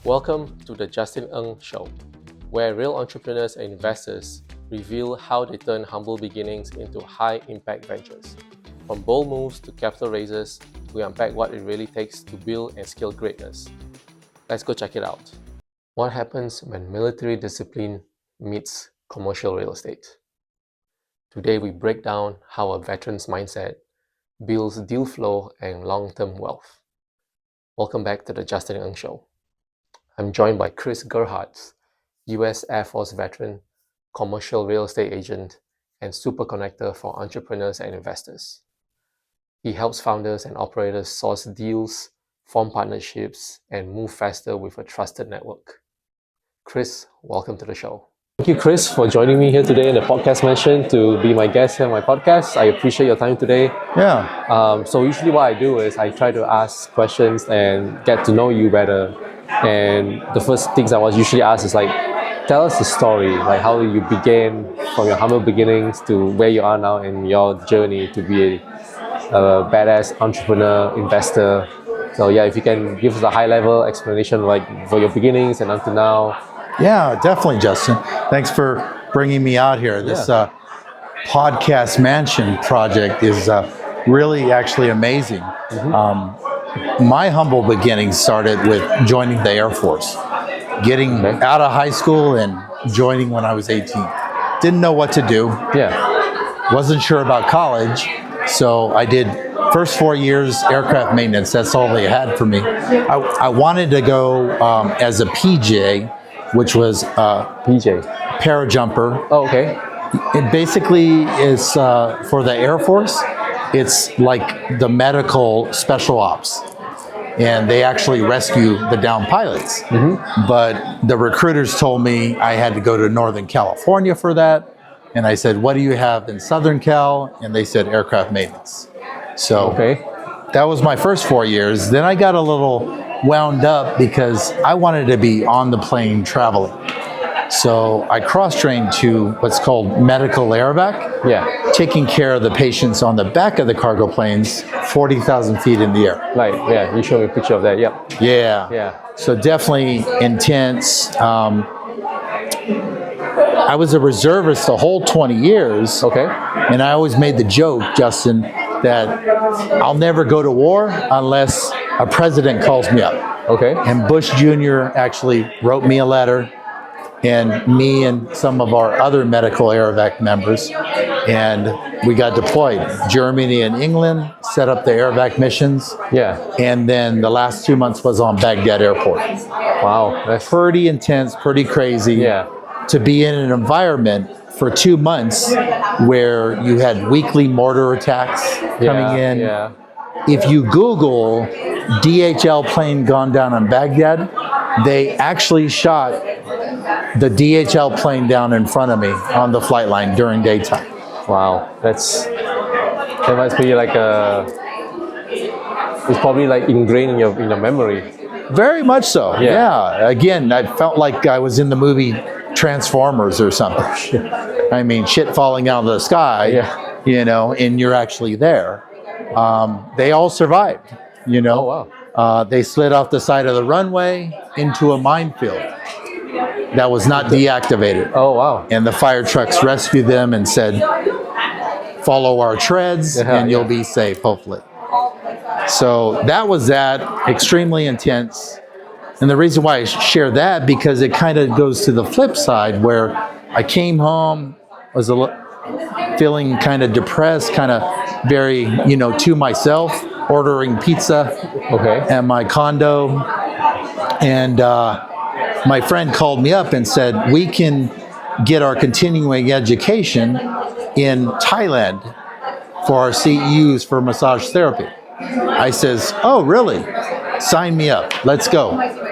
Welcome to the Justin Ng Show, where real entrepreneurs and investors reveal how they turn humble beginnings into high-impact ventures. From bold moves to capital raises, we unpack what it really takes to build and scale greatness. Let's go check it out. What happens when military discipline meets commercial real estate? Today, we break down how a veteran's mindset builds deal flow and long-term wealth. Welcome back to the Justin Ng Show. I'm joined by Chris Gerhartz, US Air Force veteran, commercial real estate agent, and super connector for entrepreneurs and investors. He helps founders and operators source deals, form partnerships, and move faster with a trusted network. Chris, welcome to the show. Thank you, Chris, for joining me here today in the podcast mention to be my guest here on my podcast. I appreciate your time today. Yeah. So usually what I do is I try to ask questions and get to know you better. And the first things I was usually asked is like, tell us the story, like how you began from your humble beginnings to where you are now in your journey to be a badass entrepreneur, investor. So yeah, if you can give us a high level explanation like for your beginnings and until now. Yeah, definitely, Justin. Thanks for bringing me out here. This podcast mansion project is really actually amazing. My humble beginnings started with joining the Air Force, getting out of high school and joining when I was 18. Didn't know what to do. Wasn't sure about college, so I did first 4 years aircraft maintenance. That's all they had for me. I wanted to go as a PJ, which was parajumper. Oh, okay. It basically is for the Air Force. It's like the medical special ops, and they actually rescue the downed pilots. But the recruiters told me I had to go to Northern California for that, and I said, what do you have in Southern Cal? And they said aircraft maintenance. So that was my first 4 years. Then I got a little wound up because I wanted to be on the plane traveling. So I cross-trained to what's called medical airvac, taking care of the patients on the back of the cargo planes, 40,000 feet in the air. Right, yeah, you showed me a picture of that, Yeah. So definitely intense. I was a reservist the whole 20 years. And I always made the joke, Justin, that I'll never go to war unless a president calls me up. And Bush Jr. actually wrote me a letter, and me and some of our other medical airvac members, and we got deployed. Germany and England set up the airvac missions. And then the last 2 months was on Baghdad Airport. Wow, that's pretty intense, pretty crazy. To be in an environment for 2 months where you had weekly mortar attacks coming in. If you Google DHL plane gone down in Baghdad, they actually shot the DHL plane down in front of me on the flight line during daytime. Wow, that must be like it's probably like ingrained in your memory. Very much so. Again, I felt like I was in the movie Transformers or something. I mean, shit falling out of the sky, you know, and you're actually there. They all survived, you know. Oh, wow. They slid off the side of the runway into a minefield that was not deactivated. Oh, wow. And the fire trucks rescued them and said, follow our treads and you'll be safe, hopefully. So that was that, extremely intense. And the reason why I share that, because it kind of goes to the flip side where I came home, was feeling kind of depressed, kind of very, you know, to myself, ordering pizza at my condo. And my friend called me up and said, we can get our continuing education in Thailand for our CEUs for massage therapy. I says, oh, really? Sign me up. Let's go.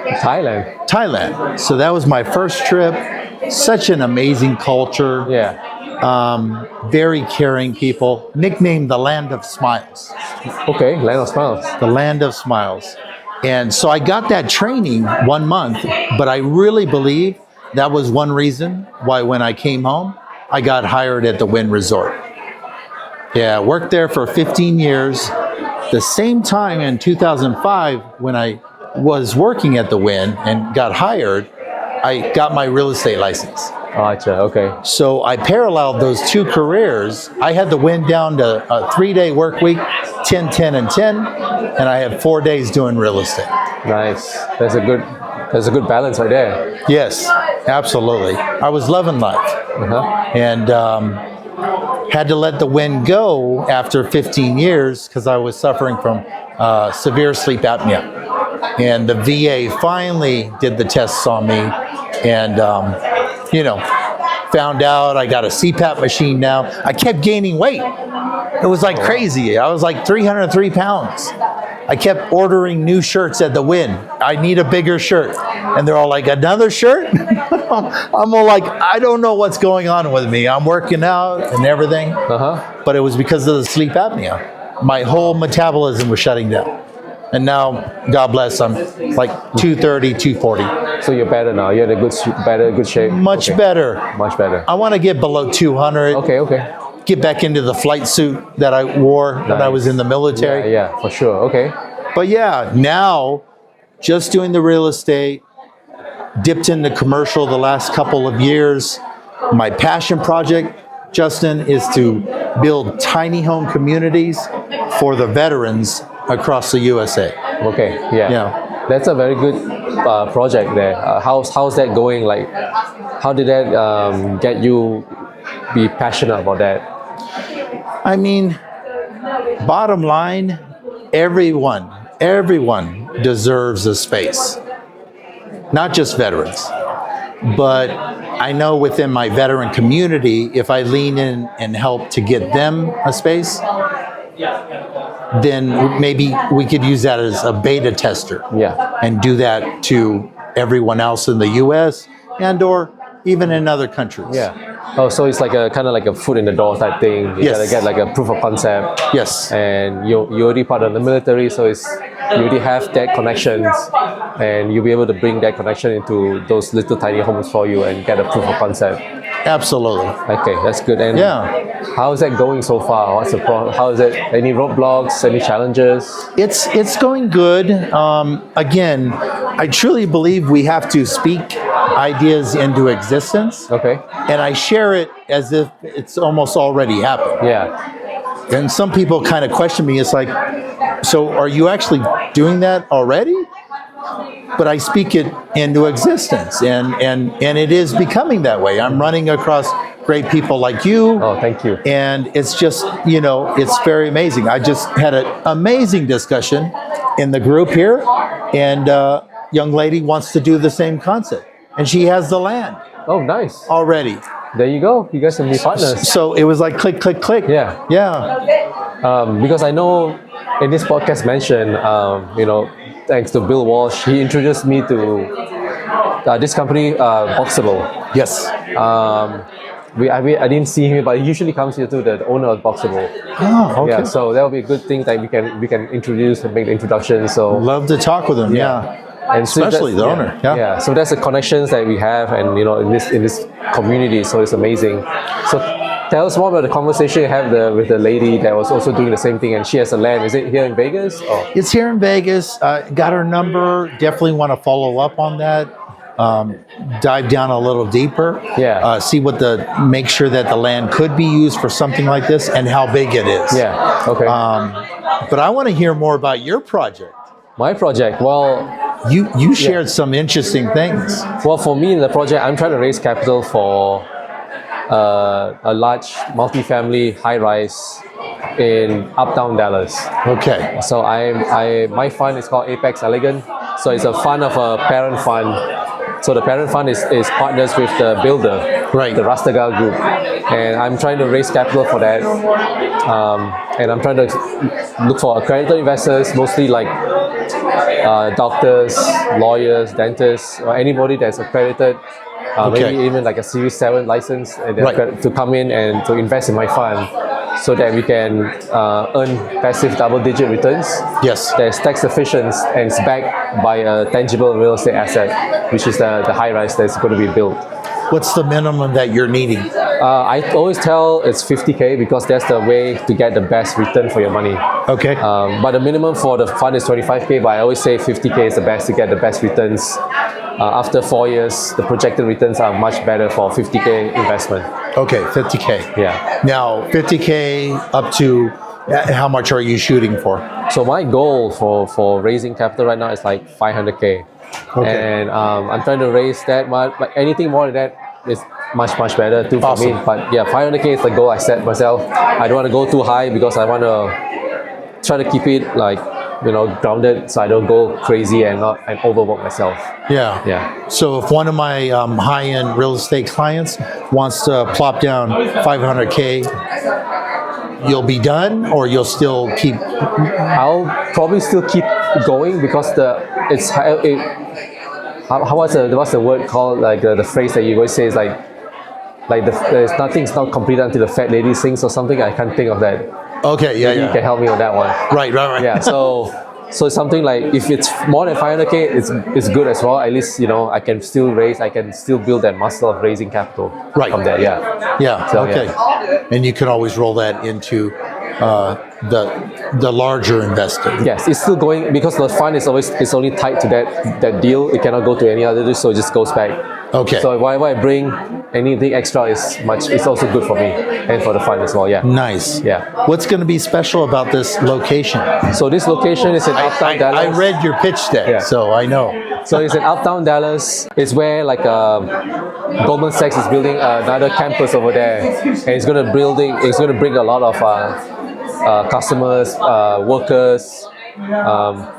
Thailand. So that was my first trip. Such an amazing culture. Very caring people. Nicknamed the Land of Smiles. Land of Smiles. The Land of Smiles. And so I got that training 1 month, but I really believe that was one reason why when I came home, I got hired at the Wynn Resort. Worked there for 15 years. The same time in 2005, when I was working at the Wynn and got hired, I got my real estate license. Gotcha. Okay. So I paralleled those two careers. I had the Wynn down to a 3-day work week, 10, 10, and 10, and I had 4 days doing real estate. Nice. That's a good balance right there. Yes, absolutely. I was loving life, and had to let the Wynn go after 15 years because I was suffering from severe sleep apnea. And the VA finally did the tests on me, and found out I got a CPAP machine now. I kept gaining weight. It was like crazy. I was like 303 pounds. I kept ordering new shirts at the Wynn. I need a bigger shirt. And they're all like, another shirt? I'm all like, I don't know what's going on with me. I'm working out and everything. But it was because of the sleep apnea. My whole metabolism was shutting down. And now, God bless, I'm like 230, 240. So you're better now. You're in a good shape. Much better. Much better. I want to get below 200. Okay. Get back into the flight suit that I wore when I was in the military. Yeah, for sure. Okay. But yeah, now just doing the real estate, dipped into commercial the last couple of years. My passion project, Justin, is to build tiny home communities for the veterans across the USA. Okay, yeah. That's a very good project there. How's that going? Like, how did that get you be passionate about that? I mean, bottom line, everyone deserves a space. Not just veterans, but I know within my veteran community, if I lean in and help to get them a space, then maybe we could use that as a beta tester. And do that to everyone else in the US and or even in other countries. Oh, so it's like a kind of like a foot in the door type thing. You gotta get like a proof of concept. And you already part of the military, so you already have that connections, and you'll be able to bring that connection into those little tiny homes for you and get a proof of concept. Absolutely. Okay, that's good. And how is that going so far? What's the how is it? Any roadblocks? Any challenges? It's going good. Again, I truly believe we have to speak ideas into existence. And I share it as if it's almost already happened. And some people kind of question me. It's like, so are you actually doing that already? But I speak it into existence, and it is becoming that way. I'm running across great people like you. Oh, thank you. And it's just, it's very amazing. I just had an amazing discussion in the group here, and a young lady wants to do the same concept, and she has the land. Oh, nice. Already. There you go. You guys can be partners. So it was like click, click, click. Because I know in this podcast mentioned, thanks to Bill Walsh, he introduced me to this company, Boxable. I didn't see him, but he usually comes here to the owner of Boxable. Oh, okay. So that will be a good thing that we can introduce and make the introduction. So love to talk with him. And especially the owner. So that's the connections that we have, and in this community. So it's amazing. So tell us more about the conversation you have with the lady that was also doing the same thing, and she has a land. Is it here in Vegas? It's here in Vegas. Got her number. Definitely want to follow up on that. Dive down a little deeper. See make sure that the land could be used for something like this and how big it is. But I want to hear more about your project. My project, well, you shared some interesting things. Well, for me in the project, I'm trying to raise capital for a large multifamily high-rise in uptown Dallas. So my fund is called Apex Elegant. So it's a fund of a parent fund. So the parent fund is partners with the builder, the Rastagal Group, and I'm trying to raise capital for that. And I'm trying to look for accredited investors, mostly like doctors, lawyers, dentists, or anybody that's accredited. Maybe even like a Series 7 license, and to come in and to invest in my fund, so that we can earn passive double-digit returns. That's tax efficient and it's backed by a tangible real estate asset, which is the high-rise that's going to be built. What's the minimum that you're needing? I always tell it's 50K because that's the way to get the best return for your money. Okay. But the minimum for the fund is 25K, but I always say 50K is the best to get the best returns. After 4 years, the projected returns are much better for 50K investment. Okay, 50K. Yeah. Now, 50K up to how much are you shooting for? So my goal for raising capital right now is like 500K. Okay. And I'm trying to raise that much, but anything more than that is much better too for me. But yeah, 500K is the goal I set myself. I don't want to go too high because I want to try to keep it like, grounded so I don't go crazy and overwork myself. Yeah. Yeah. So if one of my high-end real estate clients wants to plop down 500K, you'll be done, or you'll still keep? I'll probably still keep going because what's the word called, like the phrase that you always say is like there's nothing's not completed until the fat lady sings or something. I can't think of that. Okay, yeah, Maybe you can help me on that one. Right. Yeah, so it's something like if it's more than 500K, it's good as well. At least I can still raise, I can still build that muscle of raising capital from there. Yeah. So, okay. yeah. And you can always roll that into the larger investor. Yes, it's still going because the fund is only tied to that deal. It cannot go to any other deal, so it just goes back. Okay. So whatever I bring, anything extra it's also good for me and for the fund as well. Yeah. Nice. Yeah. What's going to be special about this location? So this location is in Uptown Dallas. I read your pitch deck, so I know. So it's in Uptown Dallas. It's where Goldman Sachs is building another campus over there, and it's going to bring a lot of customers, workers,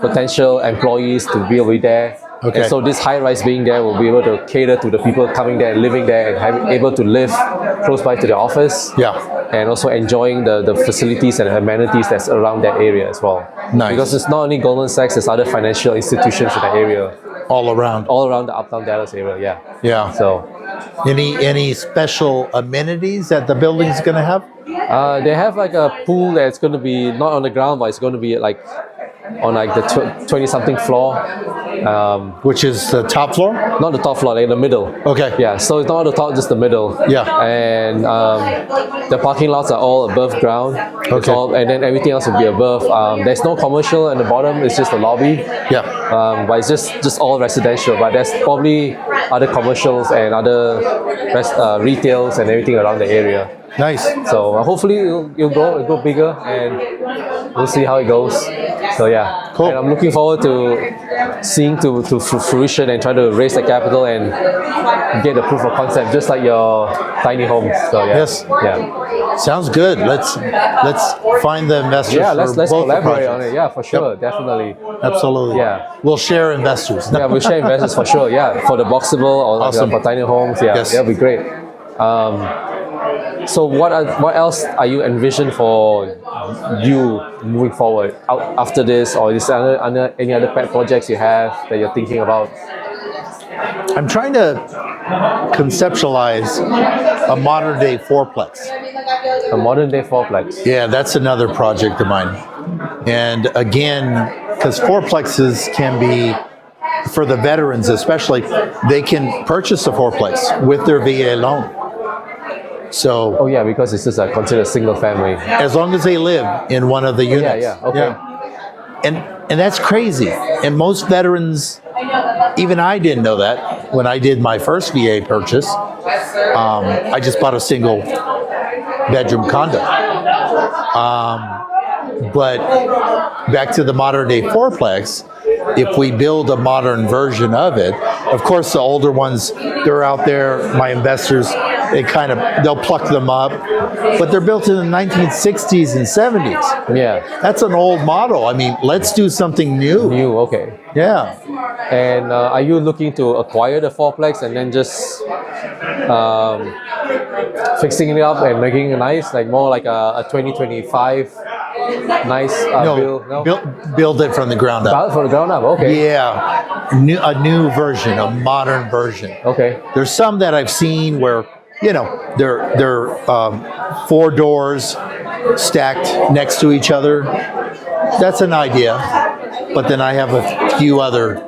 potential employees to be over there. Okay. And so this high-rise being there will be able to cater to the people coming there, living there, and able to live close by to the office. Yeah. And also enjoying the facilities and amenities that's around that area as well. Nice. Because it's not only Goldman Sachs, there's other financial institutions in that area. All around the Uptown Dallas area, yeah. Yeah. So, any special amenities that the building's going to have? they have like a pool that's going to be not on the ground, but it's going to be like on like the 20-something floor. Which is the top floor? Not the top floor, like the middle. Okay. Yeah, so it's not the top, just the middle. Yeah. And the parking lots are all above ground. Okay. And then everything else will be above. There's no commercial at the bottom, it's just the lobby. Yeah. But it's just all residential. But there's probably other commercials and other retails and everything around the area. Nice. So hopefully it'll go bigger, and we'll see how it goes. So yeah, cool. And I'm looking forward to seeing to fruition and try to raise the capital and get the proof of concept, just like your tiny homes. So yeah. Yes. Yeah. Sounds good. Let's find the investors. Yeah, for let's both collaborate on it. Yeah, for sure, definitely. Absolutely. Yeah. We'll share investors. Yeah, we'll share investors for sure. Yeah, for the boxable or Awesome. for tiny homes. Yeah, Yes. that'll be great. So what else are you envision for you moving forward after this, or is there any other pet projects you have that you're thinking about? I'm trying to conceptualize a modern day fourplex. A modern day fourplex. Yeah, that's another project of mine. And again, because fourplexes can be, for the veterans especially, they can purchase a fourplex with their VA loan. So, oh yeah, because it's just considered a single family. As long as they live in one of the units. Yeah, okay. Yeah. And that's crazy. And most veterans, even I didn't know that when I did my first VA purchase. I just bought a single bedroom condo. But back to the modern day fourplex, if we build a modern version of it, of course the older ones, they're out there, my investors, they'll pluck them up, but they're built in the 1960s and 70s. Yeah. That's an old model. I mean, let's do something new. New, okay. Yeah. And are you looking to acquire the fourplex and then just fixing it up and making it nice, like more like a 2025 nice build? No? Build it from the ground up. From the ground up, okay. Yeah. A new version, a modern version. Okay. There's some that I've seen where, they're 4 doors stacked next to each other. That's an idea. But then I have a few other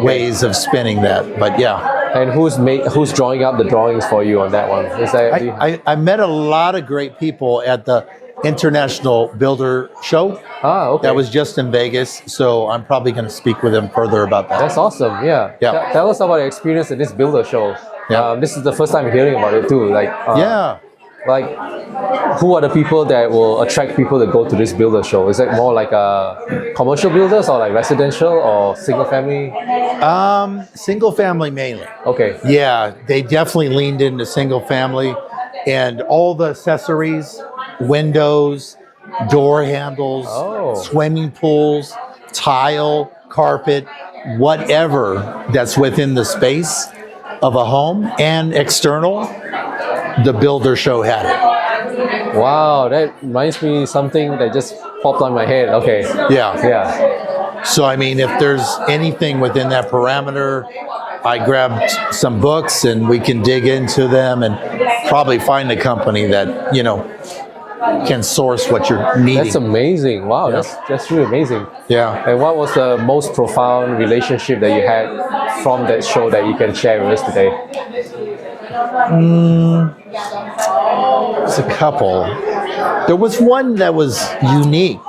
ways of spinning that. But yeah. And who's drawing up the drawings for you on that one? Is that I met a lot of great people at the International Builder Show. okay. That was just in Vegas, so I'm probably going to speak with them further about that. That's awesome. Yeah. Yeah. Tell us about your experience at this builder show. Yeah. This is the first time hearing about it too. Yeah. Like, who are the people that will attract people to go to this builder show? Is it more like commercial builders or like residential or single family? Single family mainly. Okay. Yeah, they definitely leaned into single family, and all the accessories, windows, door handles, swimming pools, tile, carpet, whatever that's within the space of a home and external, the builder show had it. Wow, that reminds me something that just popped on my head. Okay. Yeah. Yeah. So, I mean, if there's anything within that parameter, I grabbed some books and we can dig into them and probably find a company that, can source what you're needing. That's amazing. Wow, that's really amazing. Yeah. And what was the most profound relationship that you had from that show that you can share with us today? It's a couple. There was one that was unique.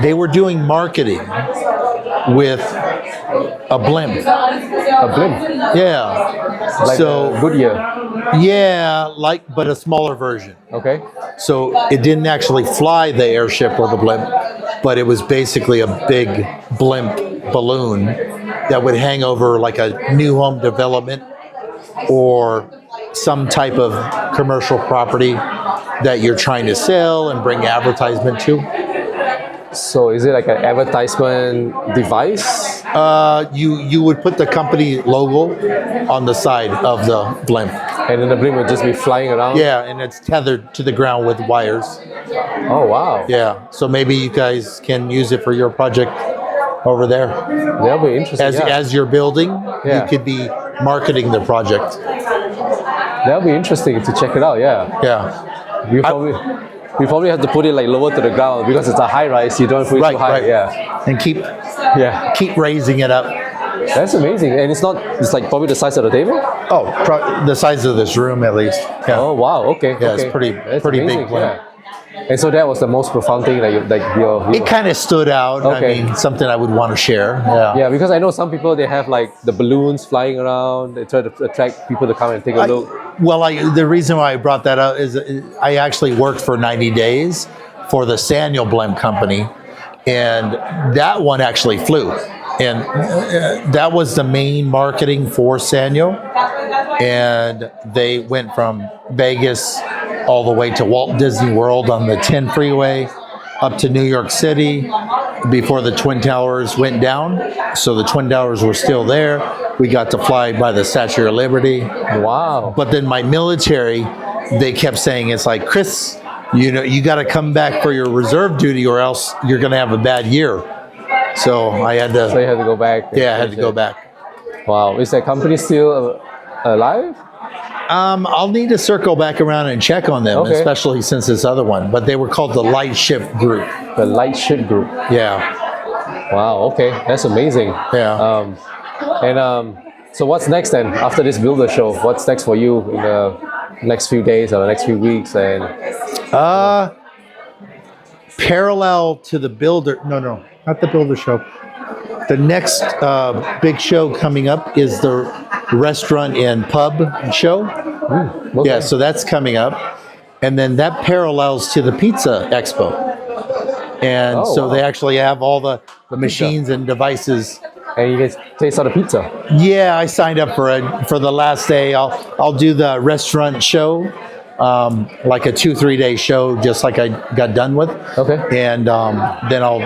They were doing marketing with a blimp. A blimp? Yeah. Like so Goodyear? Yeah, but a smaller version. Okay. So it didn't actually fly the airship or the blimp, but it was basically a big blimp balloon that would hang over like a new home development or some type of commercial property that you're trying to sell and bring advertisement to. So is it like an advertisement device? You would put the company logo on the side of the blimp. And then the blimp would just be flying around? Yeah, and it's tethered to the ground with wires. Oh, wow. Yeah, so maybe you guys can use it for your project over there. That'll be interesting. As you're building, Yeah. you could be marketing the project. That'll be interesting to check it out, yeah. Yeah. We probably have to put it like lower to the ground because it's a high rise. You don't put it too high. Right. Yeah. And keep raising it up. That's amazing. And it's like probably the size of the table? Oh, the size of this room at least. Yeah. Oh, wow. Okay. Yeah, okay. it's pretty amazing, big blimp. yeah. And so that was the most profound thing that It kind of stood out. Okay. I mean, something I would want to share. Yeah. Yeah, because I know some people, they have like the balloons flying around. They try to attract people to come and take a look. Well, the reason why I brought that up is I actually worked for 90 days for the Sanyal Blimp Company, and that one actually flew. And that was the main marketing for Sanyal. And they went from Vegas all the way to Walt Disney World on the 10 freeway, up to New York City before the Twin Towers went down. So the Twin Towers were still there. We got to fly by the Statue of Liberty. Wow. But then my military, they kept saying, it's like, Chris, you got to come back for your reserve duty or else you're going to have a bad year. So I had to. So you had to go back. Yeah, I had to go back. Wow. Is that company still alive? I'll need to circle back around and check on them, especially since this other one. But they were called the Light Ship Group. The Light Ship Group. Yeah. Wow. Okay, that's amazing. Yeah. So what's next then after this builder show? What's next for you in the next few days or the next few weeks? And parallel to the builder. No, not the builder show. The next big show coming up is the restaurant and pub show. Okay. Yeah, so that's coming up. And then that parallels to the pizza expo. And they actually have all the machines and devices. And you guys taste out the pizza? Yeah, I signed up for the last day. I'll do the restaurant show, like a 2-3 day show, just like I got done with. Okay. And then I'll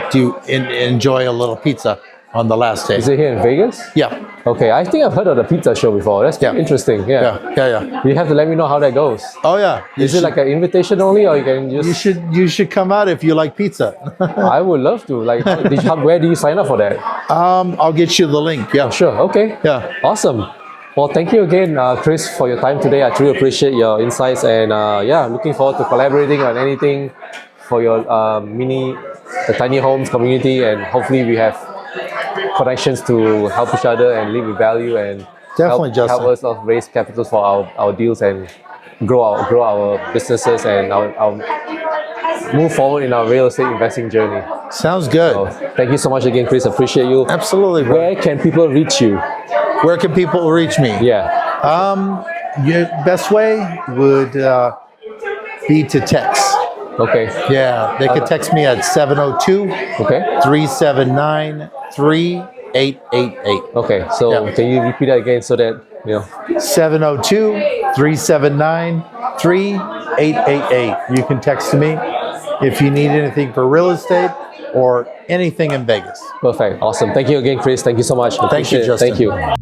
enjoy a little pizza on the last day. Is it here in Vegas? Yeah. Okay, I think I've heard of the pizza show before. That's pretty interesting. Yeah. You have to let me know how that goes. Oh yeah. Is it like an invitation only, or you can just? You should come out if you like pizza. I would love to. Like, where do you sign up for that? I'll get you the link. Yeah. Sure. Okay. Yeah. Awesome. Well, thank you again, Chris, for your time today. I truly appreciate your insights, and looking forward to collaborating on anything for your the tiny homes community, and hopefully we have connections to help each other and live with value and Definitely, Justin. help us raise capital for our deals and grow our businesses and our move forward in our real estate investing journey. Sounds good. So, thank you so much again, Chris. Appreciate you. Absolutely, bro. Where can people reach you? Where can people reach me? Yeah. Your best way would be to text. Okay. Yeah, they could text me at 702 Okay. 379 3888. Okay. So Yeah. can you repeat that again so that 702 379 3888. You can text me if you need anything for real estate or anything in Vegas. Perfect. Awesome. Thank you again, Chris. Thank you so much. Thank you, Appreciate it. Justin. Thank you.